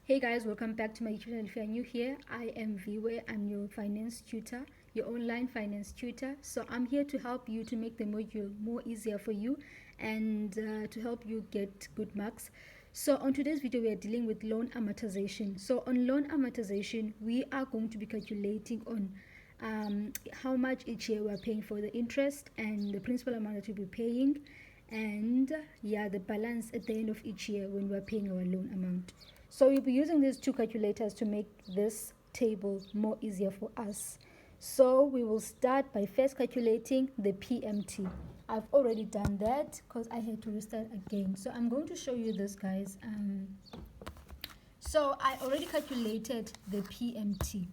Hey guys, welcome back to my YouTube channel. If you are new here, I am Viwe. I'm your finance tutor, your online finance tutor. So I'm here to help you to make the module more easier for you and to help you get good marks. So on today's video, we are dealing with loan amortization. So on loan amortization, we are going to be calculating on how much each year we are paying for the interest and the principal amount that we'll be paying, and the balance at the end of each year when we're paying our loan amount. So we'll be using these two calculators to make this table more easier for us. So we will start by first calculating the PMT. I've already done that because I had to restart again. So I'm going to show you this, guys. So I already calculated the PMT.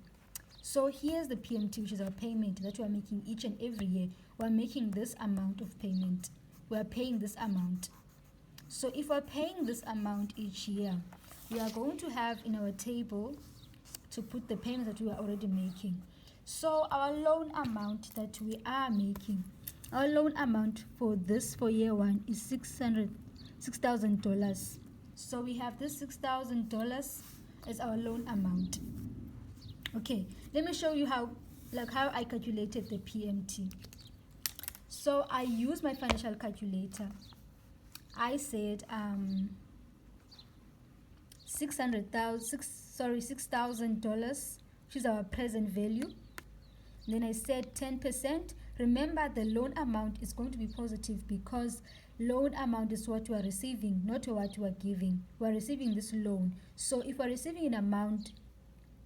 So here's the PMT, which is our payment that we are making each and every year. We're making this amount of payment. We're paying this amount. So if we're paying this amount each year, we are going to have in our table to put the payments that we are already making. So our loan amount that we are making, our loan amount for year one is $6,000. So we have this $6,000 as our loan amount. Okay, let me show you how I calculated the PMT. So I use my financial calculator. I said $6,000, which is our present value. Then I said 10%. Remember, the loan amount is going to be positive because loan amount is what we are receiving, not what we are giving. We are receiving this loan. So if we are receiving an amount,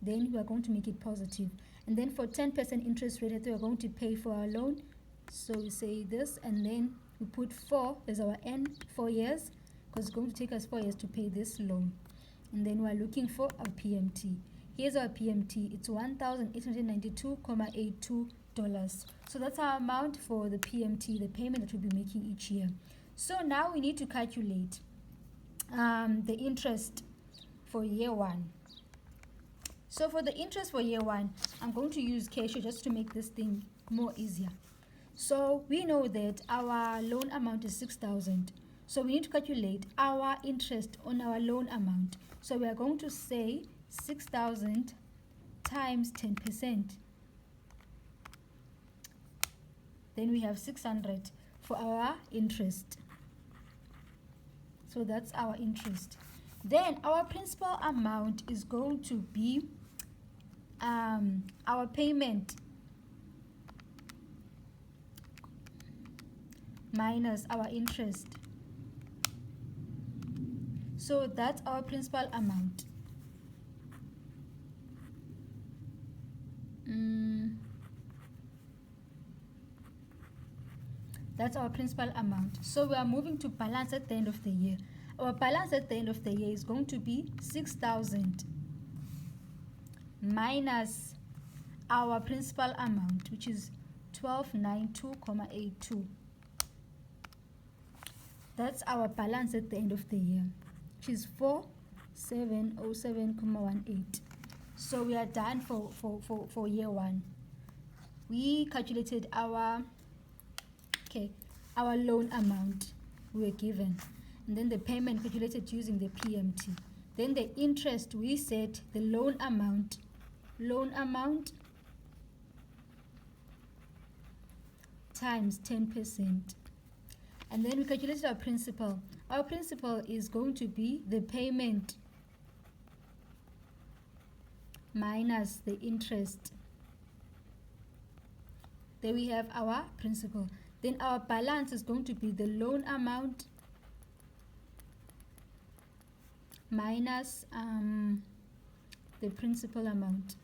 then we are going to make it positive. And then for 10% interest rate that we are going to pay for our loan, so we say this, and then we put 4 as our end, 4 years, because it's going to take us 4 years to pay this loan. And then we're looking for our PMT. Here's our PMT. It's $1,892.82. So that's our amount for the PMT, the payment that we'll be making each year. So now we need to calculate the interest for year one. So for the interest for year one, I'm going to use Casio just to make this thing more easier. So we know that our loan amount is $6,000. So we need to calculate our interest on our loan amount. So we are going to say 6,000 times 10%. Then we have 600 for our interest. So that's our interest. Then our principal amount is going to be our payment minus our interest. So that's our principal amount. That's our principal amount. So we are moving to balance at the end of the year. Our balance at the end of the year is going to be 6,000 minus our principal amount, which is 1292.82. That's our balance at the end of the year, which is 4707.18. So we are done for year one. We calculated our loan amount we were given, and then the payment calculated using the PMT. Then the interest, we said the loan amount times 10%. And then we calculated our principal. Our principal is going to be the payment minus the interest. There we have our principal. Then our balance is going to be the loan amount minus the principal amount.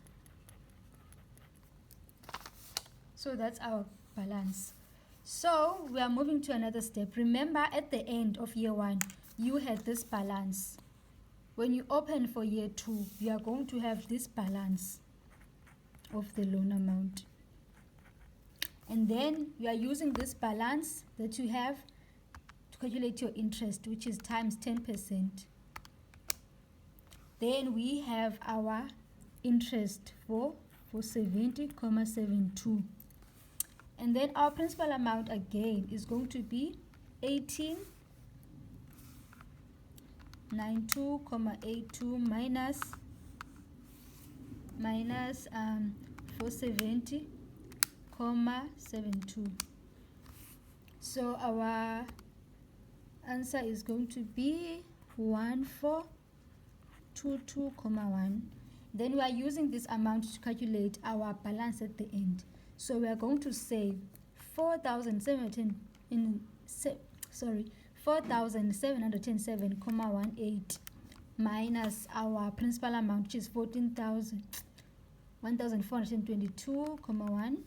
So that's our balance. So we are moving to another step. Remember, at the end of year one, you had this balance. When you open for year two, you are going to have this balance of the loan amount. And then you are using this balance that you have to calculate your interest, which is times 10%. Then we have our interest for 70.72. And then our principal amount again is going to be 18 92.82 minus 470.72. So our answer is going to be 1422.1. Then we are using this amount to calculate our balance at the end. So we are going to say 4,707.18 minus our principal amount, which is 1,422.1.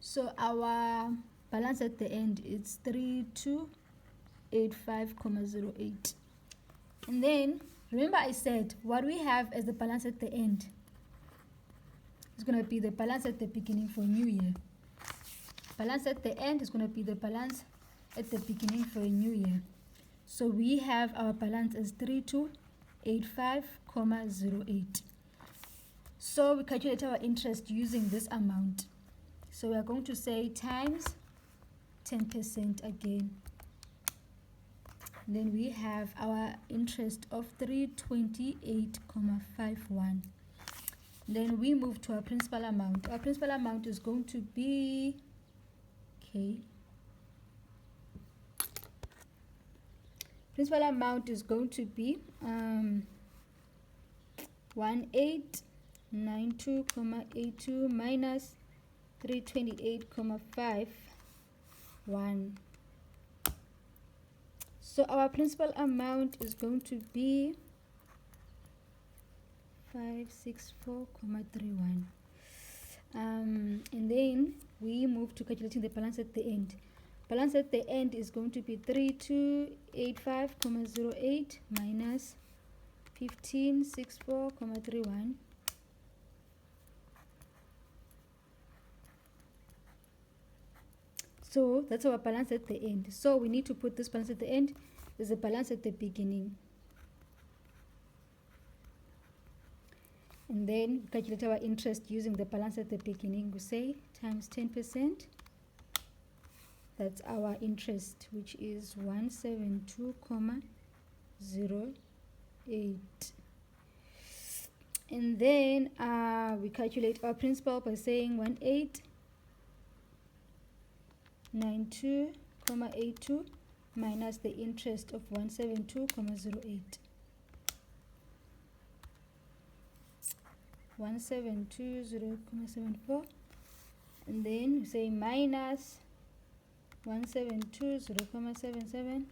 So our balance at the end is 3285.08. And then remember I said what we have as the balance at the end is going to be the balance at the beginning for a new year. Balance at the end is going to be the balance at the beginning for a new year. So we have our balance as 3285.08. So we calculate our interest using this amount. So we are going to say times 10% again. Then we have our interest of 328.51. Then we move to our principal amount. Our principal amount is going to be, principal amount is going to be 1892.82 minus 328.51. So our principal amount is going to be 564.31. And then we move to calculating the balance at the end. Balance at the end is going to be 3285.08 minus 1564.31. So that's our balance at the end. So we need to put this balance at the end as a balance at the beginning. And then calculate our interest using the balance at the beginning. We say times 10%. That's our interest, which is 172.08. And then we calculate our principal by saying 1892.82 minus the interest of 172.08. 172.0.74, and then we say minus 172.0.77.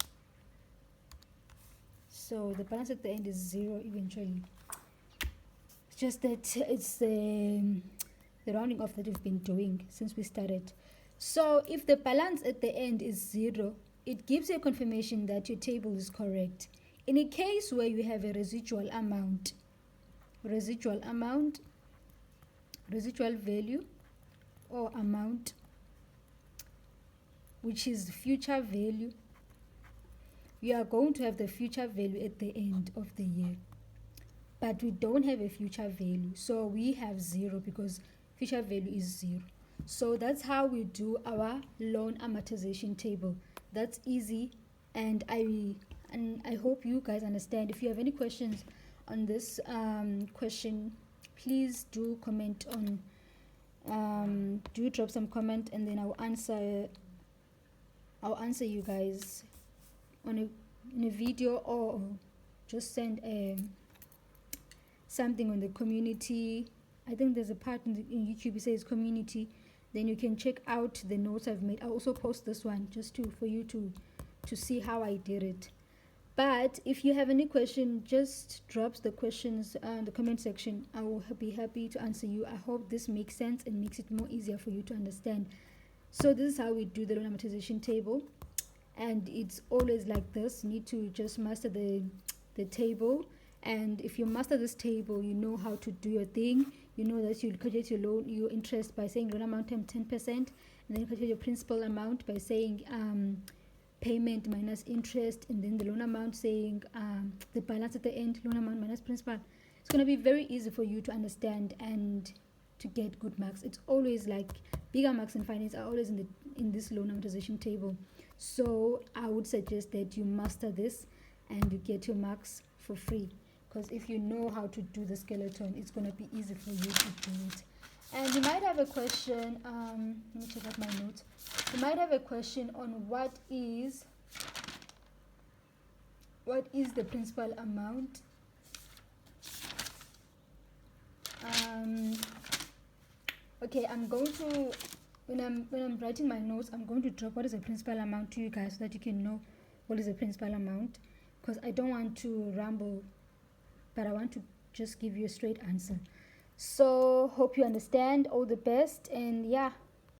So the balance at the end is 0 eventually. It's just that it's the rounding off that we've been doing since we started. So if the balance at the end is 0, it gives you a confirmation that your table is correct. In a case where you have a residual value or amount, which is future value, you are going to have the future value at the end of the year. But we don't have a future value, so we have 0 because future value is 0. So that's how we do our loan amortization table. That's easy, and I hope you guys understand. If you have any questions on this question, please do comment on do drop some comment, and then I'll answer you guys in a video, or just send something on the community. I think there's a part in YouTube it says community. Then you can check out the notes I've made. I'll also post this one just for you to see how I did it. But if you have any question, just drop the questions in the comment section. I will be happy to answer you. I hope this makes sense and makes it more easier for you to understand. So this is how we do the loan amortization table, and it's always like this. You need to just master the table, and if you master this table, you know how to do your thing. You know that you'll calculate your interest by saying loan amount times 10%, and then calculate your principal amount by saying payment minus interest, and then the loan amount saying the balance at the end, loan amount minus principal. It's going to be very easy for you to understand and to get good marks. It's always like bigger marks in finance are always in this loan amortization table. So I would suggest that you master this. and you get your marks for free. Because if you know how to do the skeleton, it's going to be easy for you to do it. And you might have a question, let me check out my notes. You might have a question on what is the principal amount. Okay, I'm going to, when I'm writing my notes, I'm going to drop what is the principal amount to you guys so that you can know what is the principal amount, because I don't want to ramble, but I want to just give you a straight answer. So hope you understand. All the best, and yeah.